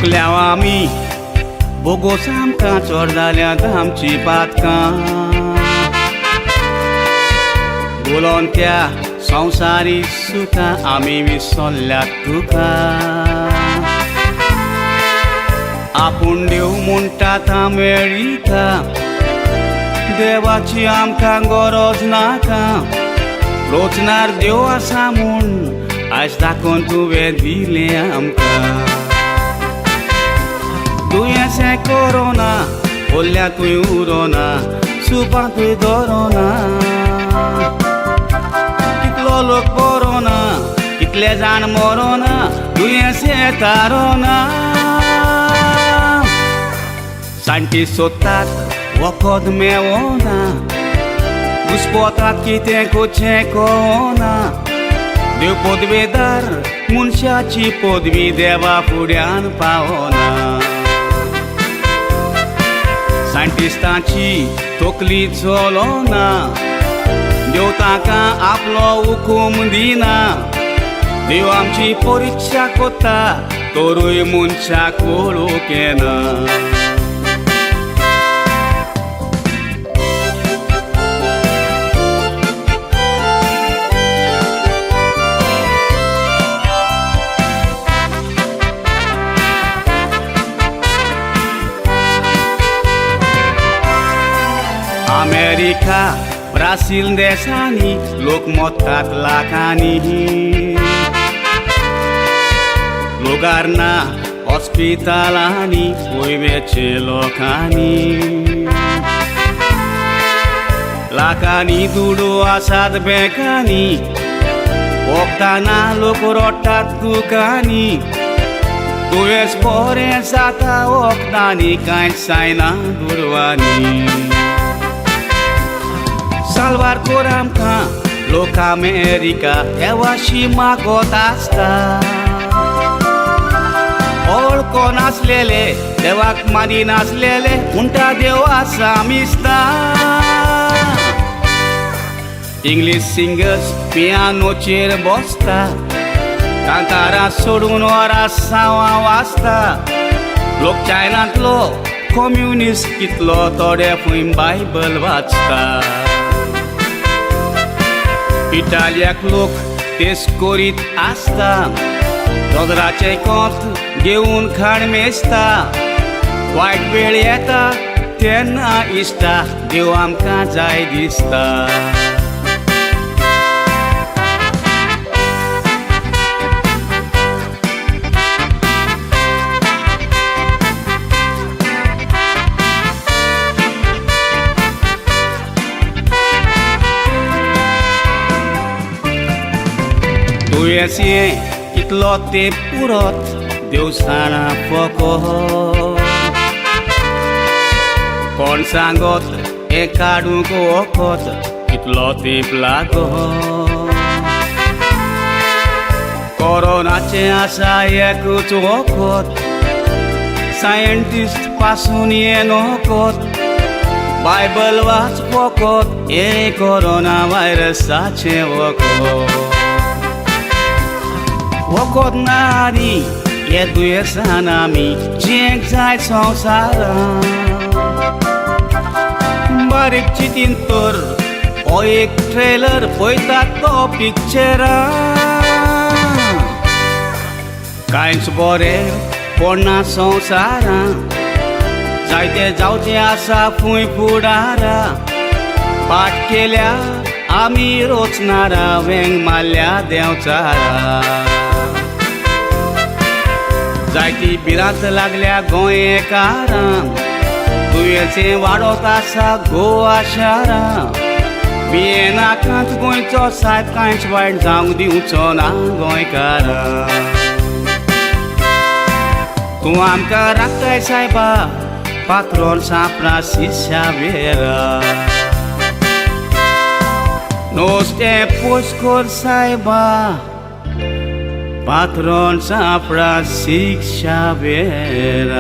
चुकल्याव आमी बोगोस आमकां चड जाल्यात आमची पातकां बोलोन त्या संवसारी सुखां आमी विसरल्यात तुका आपूण देव म्हणटात अमेरिका देवाची आमकां गरज नाका रोचनार देव आसा म्हूण आयज दाखोवन तुवें दिलें आमकां दुयेंसें कोरोना बोल्ल्या तुवें उरोना सुपां तुवें धरोना कितलो लोक बरोना कितले जाण मरोना दुयेंसें तारोना सायंटिस्ट सोदतात वखद मेळोना घुस्पोतात कितें कोचें कळना देव पदवेदार मनशाची पदवी देवा फुड्यान पावना सायंटिस्टांची तकली चलोना देव ताका आपलो हुकूम दिना देव आमची परिक्षा कोत्ता तोरूय मनशाक वळूंक येना अमेरिका ब्राझील देशांनी लोक मोडटात लाखांनी लोगार ना हॉस्पिटलांनी वयवेचे लोकांनी लाखांनी दुडू आसात बँकांनी वखदांना लोक रडटात दुकांनी दुयेंस बरें जाता वखदांनी कांयच जायना दुर्वांनी साल्वार कोर आमकां लोक अमेरिका देवाशी मागोत आसता वळखो नासलेले देवाक मानी नासलेले म्हणटा देव आसा मिस्ता इंग्लीश सिंगर्स पियानोचेर बसता कांतारां सोडून वरां सावां वाजता लोक चायनांतलो कम्युनिस्ट कितलो थोडे फूंय बायबल वाचता इटालियाक लोक तेच करीत आसता दोदराचे कोंत घेवन खाण मेजता वायट वेळ येता तेन्ना इश्टा देव आमकां जाय दिसता दुयेंसें कितलो तेंप पुरोत देव जाणा फकत कोण सांगत हें काडूंक वखद कितलो तेंप लागत कोरोनाचें आसा एकूच वखद सायंटिस्ट पासून हें नकत बायबल वाच फकत हें कोरोना वायरसाचें वखद वखद नारी हे दुयेंसान आमी जेंक जाय संवसारांत बारीक चितीन तर हो एक ट्रेलर पळयतात तो पिक्चरां कांयच बरें पडना संवसारांत जायते जावचें आसा फूंय फुडारां पाट केल्या आमी रोचनारा वेंग मारल्या देंवचारा जायती भिरांत लागल्या गोंयकारांक दुयेंसें वाडत आसा गोवा शारांत बियेनाकांत गोंयचो सायब कांयच वायट जावंक दिवचो ना गोंयकारांक तूं आमकां राखताय सायबा पात्रोन सांप्रांसीस शावेरा नुस्तें पोसकोर सायबा patrón San Francisco Xavier.